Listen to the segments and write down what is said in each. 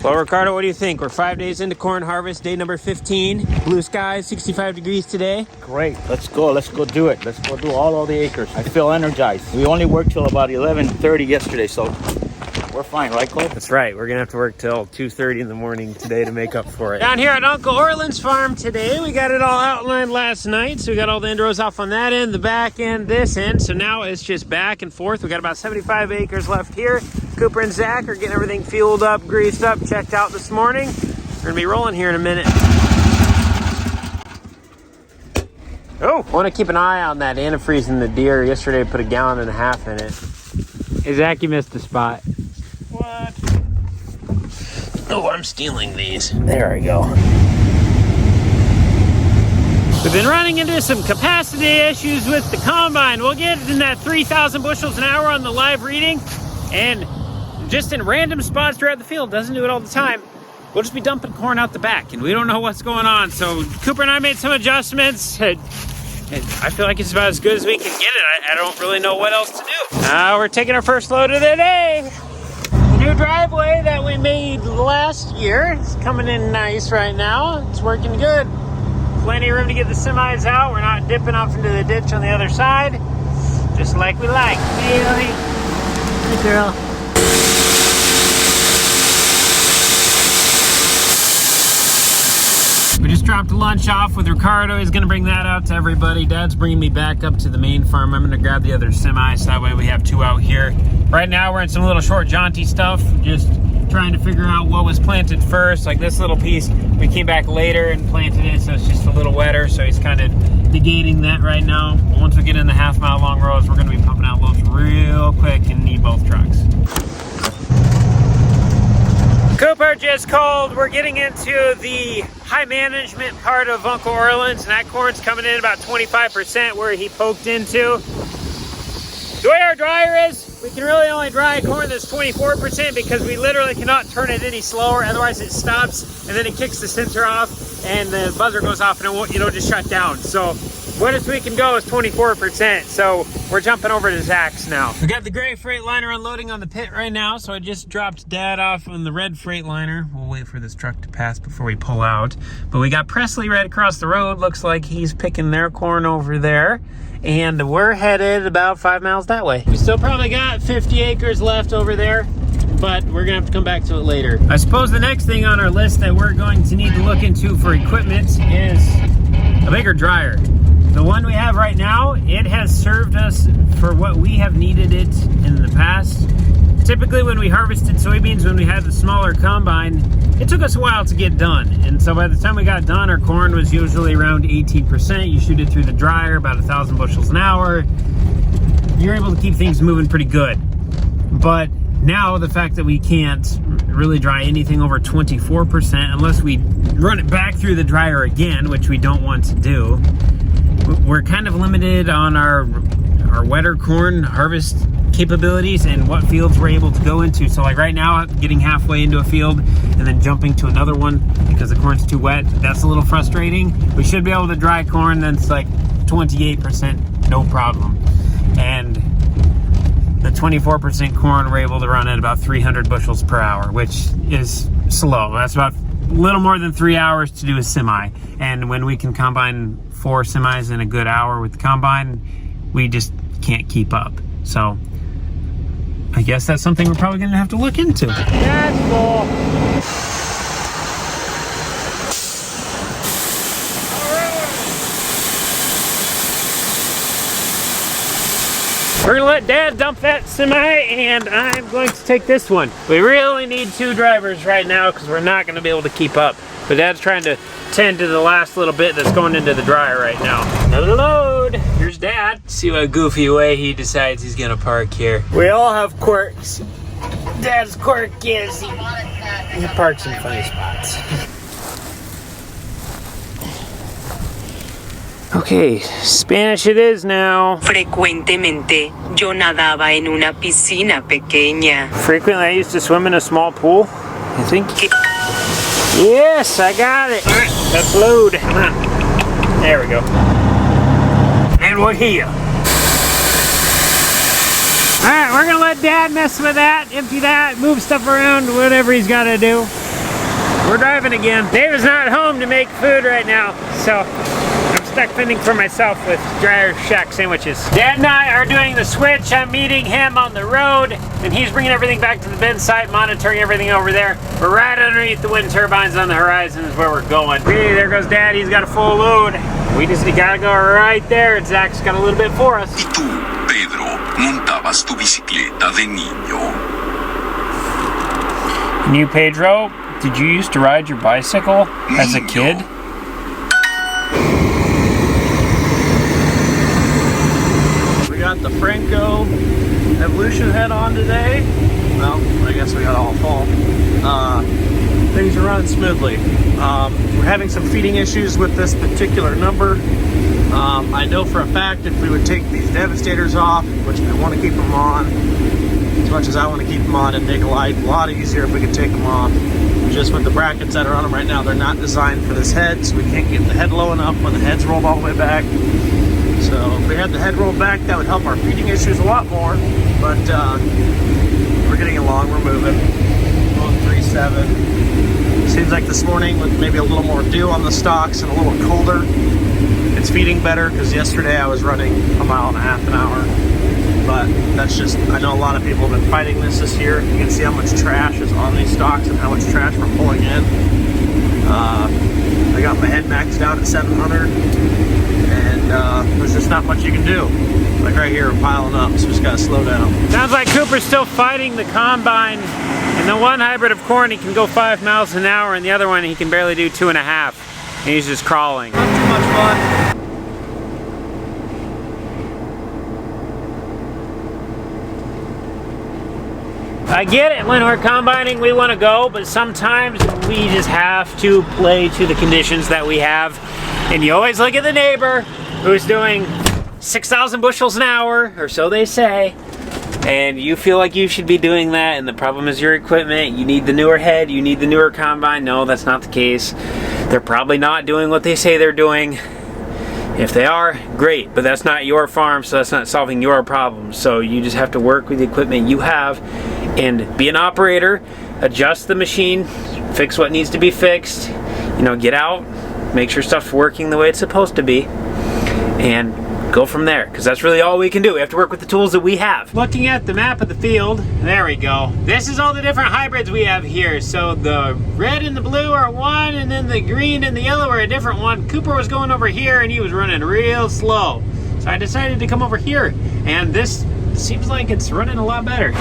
Well, Ricardo, what do you think? We're 5 days into corn harvest, day number 15. Blue skies, 65 degrees today. Great. Let's go do it. Let's go do all the acres. I feel energized. We only worked till about 11:30 yesterday, so we're fine, right, Cole? That's right. We're gonna have to work till 2:30 in the morning today to make up for it. Down here at Uncle Orlyn's farm today, we got it all outlined last night. So we got all the end rows off on that end, the back end, this end. So now it's just back and forth. We got about 75 acres left here. Cooper and Zach are getting everything fueled up, greased up, checked out this morning. We're gonna be rolling here in a minute. Oh, I want to keep an eye on that antifreeze in the deer. Yesterday I put 1.5 gallons in it. Hey Zach, you missed the spot. What? Oh, I'm stealing these. There we go. We've been running into some capacity issues with the combine. We'll get in that 3,000 bushels an hour on the live reading, and just in random spots throughout the field, doesn't do it all the time, we'll just be dumping corn out the back, and we don't know what's going on. So Cooper and I made some adjustments. And I feel like it's about as good as we can get it. I don't really know what else to do. Now we're taking our first load of the day. The new driveway that we made last year is coming in nice right now. It's working good. Plenty of room to get the semis out. We're not dipping off into the ditch on the other side. Just like we like. Hey, good girl. We just dropped lunch off with Ricardo. He's gonna bring that out to everybody. Dad's bringing me back up to the main farm. I'm gonna grab the other semi, so that way we have 2 out here. Right now we're in some little short jaunty stuff, just trying to figure out what was planted first. Like this little piece, we came back later and planted it, so it's just a little wetter, so he's kind of negating that right now. Once we get in the half-mile long rows, we're gonna be pumping out loads real quick and need both trucks. Cooper just called. We're getting into the high management part of Uncle Orlyn's, and that corn's coming in about 25% where he poked into. The way our dryer is, we can really only dry corn that's 24% because we literally cannot turn it any slower, otherwise it stops and then it kicks the sensor off and the buzzer goes off and it won't, just shut down. So what we can go is 24%. So we're jumping over to Zach's now. We got the gray Freightliner unloading on the pit right now. So I just dropped Dad off on the red Freightliner. We'll wait for this truck to pass before we pull out. But we got Presley right across the road. Looks like he's picking their corn over there. And we're headed about 5 miles that way. We still probably got 50 acres left over there, but we're gonna have to come back to it later. I suppose the next thing on our list that we're going to need to look into for equipment is a bigger dryer. The one we have right now, it has served us for what we have needed it in the past. Typically when we harvested soybeans, when we had the smaller combine, it took us a while to get done. And so by the time we got done, our corn was usually around 18%. You shoot it through the dryer, about 1,000 bushels an hour. You're able to keep things moving pretty good. But now the fact that we can't really dry anything over 24% unless we run it back through the dryer again, which we don't want to do, we're kind of limited on our wetter corn harvest capabilities and what fields we're able to go into. So like right now, getting halfway into a field and then jumping to another one because the corn's too wet, that's a little frustrating. We should be able to dry corn that's like 28%, no problem. And the 24% corn, we're able to run at about 300 bushels per hour, which is slow. That's about a little more than 3 hours to do a semi. And when we can combine 4 semis in a good hour with the combine, we just can't keep up. So I guess that's something we're probably gonna have to look into. That's cool. We're gonna let Dad dump that semi, and I'm going to take this one. We really need 2 drivers right now because we're not gonna be able to keep up. But Dad's trying to tend to the last little bit that's going into the dryer right now. Another load. Here's Dad. See what goofy way he decides he's gonna park here. We all have quirks. Dad's quirk is he parks in funny spots. Okay, Spanish it is now. Frecuentemente, yo nadaba en una piscina pequeña. Frequently, I used to swim in a small pool, I think. Yes, I got it. All right, let's load. Come on. There we go. And we're here. All right, we're gonna let Dad mess with that, empty that, move stuff around, whatever he's gotta do. We're driving again. David's not home to make food right now, so I'm stuck fending for myself with Dryer Shack sandwiches. Dad and I are doing the switch. I'm meeting him on the road, and he's bringing everything back to the bin site, monitoring everything over there. We're right underneath the wind turbines on the horizon is where we're going. Hey, there goes Dad. He's got a full load. We just gotta go right there. Zach's got a little bit for us. Y tú, Pedro, montabas tu bicicleta de niño. And you, Pedro, did you used to ride your bicycle as a kid? We got the Franco Evolution head on today. Well, I guess we got all fall. Things are running smoothly. We're having some feeding issues with this particular number. I know for a fact if we would take these Devastators off, which I want to keep them on, as much as I want to keep them on, it'd make life a lot easier if we could take them off. Just with the brackets that are on them right now, they're not designed for this head, so we can't get the head low enough when the head's rolled all the way back. So if we had the head rolled back, that would help our feeding issues a lot more. But we're getting along, we're moving. Going 3.7. Seems like this morning with maybe a little more dew on the stalks and a little colder, it's feeding better, because yesterday I was running 1.5 miles an hour. But that's just, I know a lot of people have been fighting this year. You can see how much trash is on these stalks and how much trash we're pulling in. I got my head maxed out at 700, and there's just not much you can do. Like right here, we're piling up, so we just gotta slow down. Sounds like Cooper's still fighting the combine. In the one hybrid of corn, he can go 5 miles an hour, and the other one, he can barely do 2.5. And he's just crawling. Not too much fun. I get it, when we're combining we want to go, but sometimes we just have to play to the conditions that we have. And you always look at the neighbor who's doing 6,000 bushels an hour, or so they say, and you feel like you should be doing that, and the problem is your equipment. You need the newer head, you need the newer combine. No, that's not the case. They're probably not doing what they say they're doing. If they are, great, but that's not your farm, so that's not solving your problems. So you just have to work with the equipment you have and be an operator, adjust the machine, fix what needs to be fixed, you know, get out, make sure stuff's working the way it's supposed to be, and go from there, because that's really all we can do. We have to work with the tools that we have. Looking at the map of the field, there we go. This is all the different hybrids we have here. So the red and the blue are one, and then the green and the yellow are a different one. Cooper was going over here, and he was running real slow. So I decided to come over here, and this seems like it's running a lot better.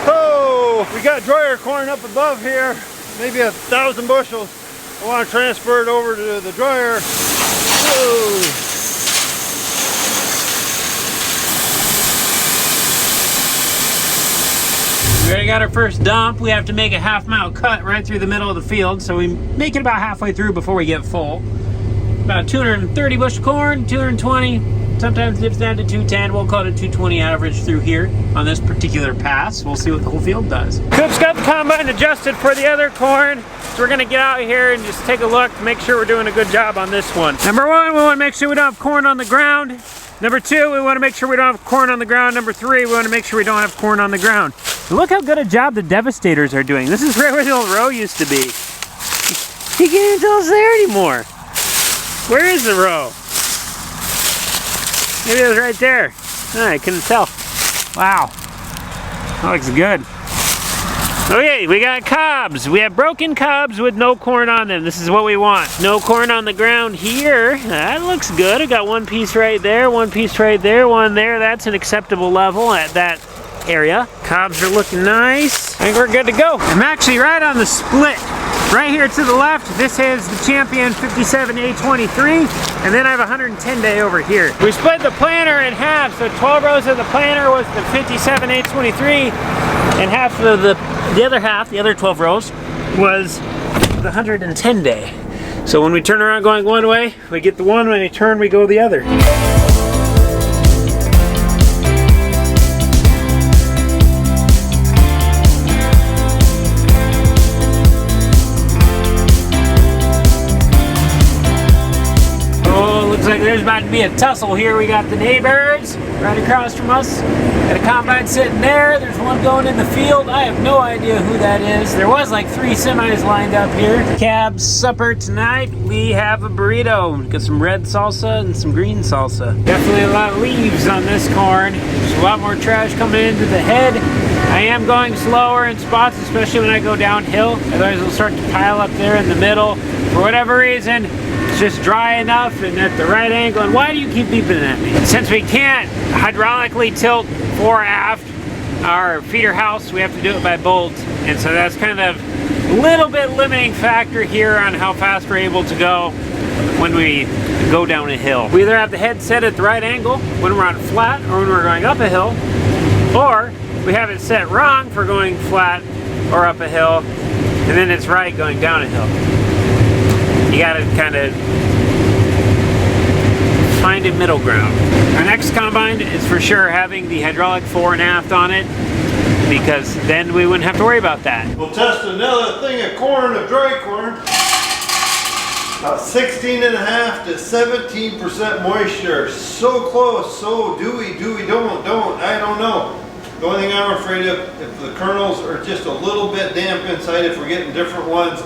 Oh, we got dryer corn up above here, maybe 1,000 bushels. I want to transfer it over to the dryer. Whoa. We already got our first dump. We have to make a 1/2 mile cut right through the middle of the field, so we make it about halfway through before we get full. About 230 bushel corn, 220, sometimes dips down to 210. We'll call it a 220 average through here on this particular pass. We'll see what the whole field does. Coop's got the combine adjusted for the other corn, so we're gonna get out here and just take a look, make sure we're doing a good job on this one. Number one, we wanna make sure we don't have corn on the ground. Number two, we want to make sure we don't have corn on the ground. Number three, we want to make sure we don't have corn on the ground. And look how good a job the Devastators are doing. This is right where the old row used to be. You can't even tell it's there anymore. Where is the row? Maybe it was right there. Oh, I couldn't tell. Wow. That looks good. Okay, we got cobs. We have broken cobs with no corn on them. This is what we want. No corn on the ground here. That looks good. I got one piece right there, one piece right there, one there. That's an acceptable level at that area. Cobs are looking nice. I think we're good to go. I'm actually right on the split. Right here to the left, this is the Champion 57A23, and then I have a 110 day over here. We split the planter in half, so 12 rows of the planter was the 57A23, and half of the other half, the other 12 rows, was the 110 day. So when we turn around going one way, we get the one, when we turn, we go the other. Looks like there's about to be a tussle here. We got the neighbors right across from us. Got a combine sitting there. There's one going in the field. I have no idea who that is. There was like 3 semis lined up here. Cab supper tonight. We have a burrito. Got some red salsa and some green salsa. Definitely a lot of leaves on this corn. There's a lot more trash coming into the head. I am going slower in spots, especially when I go downhill. Otherwise it'll start to pile up there in the middle. For whatever reason, it's just dry enough and at the right angle. And why do you keep beeping at me? Since we can't hydraulically tilt fore aft our feeder house, we have to do it by bolt. And so that's kind of a little bit limiting factor here on how fast we're able to go when we go down a hill. We either have the head set at the right angle when we're on flat or when we're going up a hill, or we have it set wrong for going flat or up a hill, and then it's right going down a hill. You gotta kind of find a middle ground. Our next combine is for sure having the hydraulic fore and aft on it, because then we wouldn't have to worry about that. We'll test another thing of corn, of dry corn. About 16.5 to 17% moisture. So close, so do we, don't, I don't know. The only thing I'm afraid of, if the kernels are just a little bit damp inside, if we're getting different ones,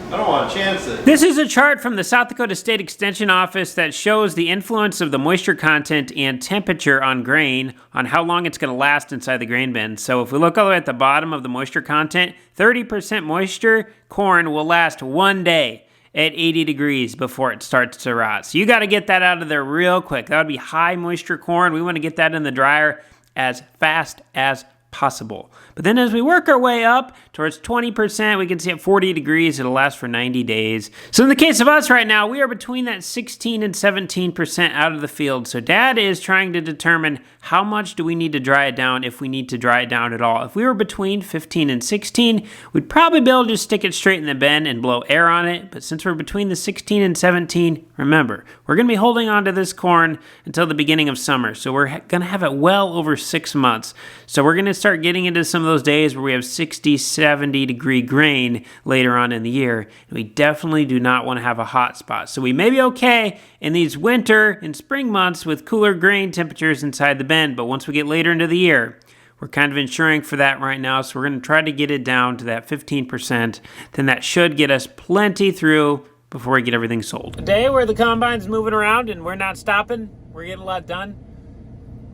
I don't want to chance it. This is a chart from the South Dakota State Extension Office that shows the influence of the moisture content and temperature on grain on how long it's going to last inside the grain bin. So if we look all the way at the bottom of the moisture content, 30% moisture corn will last 1 day at 80 degrees before it starts to rot. So you got to get that out of there real quick. That would be high moisture corn. We want to get that in the dryer as fast as possible. But then as we work our way up towards 20%, we can see at 40 degrees, it'll last for 90 days. So in the case of us right now, we are between that 16 and 17% out of the field. So Dad is trying to determine how much do we need to dry it down, if we need to dry it down at all. If we were between 15 and 16, we'd probably be able to just stick it straight in the bin and blow air on it. But since we're between the 16 and 17, remember, we're going to be holding on to this corn until the beginning of summer. So we're going to have it well over 6 months. So we're going to start getting into some of those days where we have 60, 70 degree grain later on in the year. And we definitely do not want to have a hot spot. So we may be okay in these winter and spring months with cooler grain temperatures inside the bin. But once we get later into the year, we're kind of insuring for that right now. So we're going to try to get it down to that 15%. Then that should get us plenty through before we get everything sold. A day where the combine's moving around and we're not stopping. We're getting a lot done.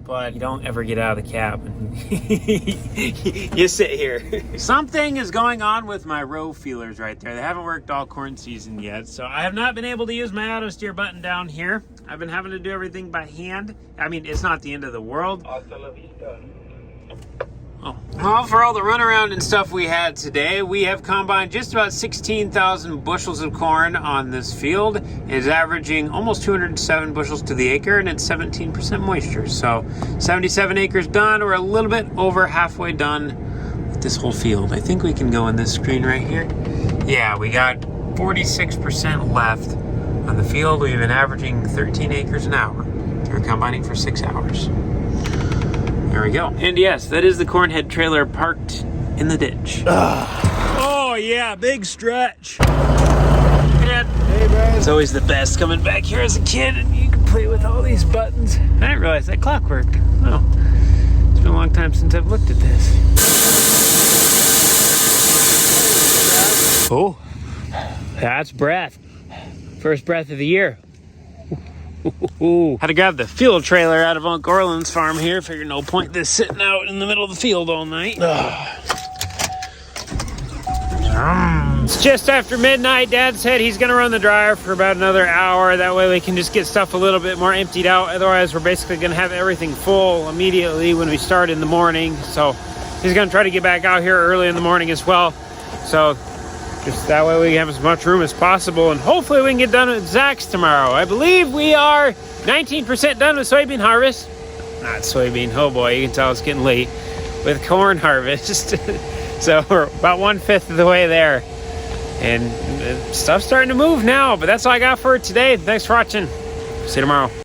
But you don't ever get out of the cab. You sit here. Something is going on with my row feelers right there. They haven't worked all corn season yet. So I have not been able to use my auto steer button down here. I've been having to do everything by hand. I mean, it's not the end of the world. Oh. Well, for all the runaround and stuff we had today, we have combined just about 16,000 bushels of corn on this field. It is averaging almost 207 bushels to the acre, and it's 17% moisture. So 77 acres done. We're a little bit over halfway done with this whole field. I think we can go in this screen right here. Yeah, we got 46% left on the field. We've been averaging 13 acres an hour. We're combining for 6 hours. There we go. And yes, that is the corn head trailer parked in the ditch. Oh yeah, big stretch. Hey Dad. Hey man. It's always the best coming back here as a kid and you can play with all these buttons. I didn't realize that clock worked. Oh, it's been a long time since I've looked at this. Oh, that's breath. First breath of the year. Had to grab the fuel trailer out of Uncle Orlyn's farm here. Figured no point this sitting out in the middle of the field all night. It's just after midnight. Dad said he's going to run the dryer for about another hour. That way we can just get stuff a little bit more emptied out. Otherwise, we're basically going to have everything full immediately when we start in the morning. So he's going to try to get back out here early in the morning as well. So just that way we have as much room as possible, and hopefully we can get done with Zach's tomorrow. I believe we are 19% done with soybean harvest. Not soybean, oh boy, you can tell it's getting late. With corn harvest. So we're about 1/5 of the way there. And stuff's starting to move now, but that's all I got for today. Thanks for watching. See you tomorrow.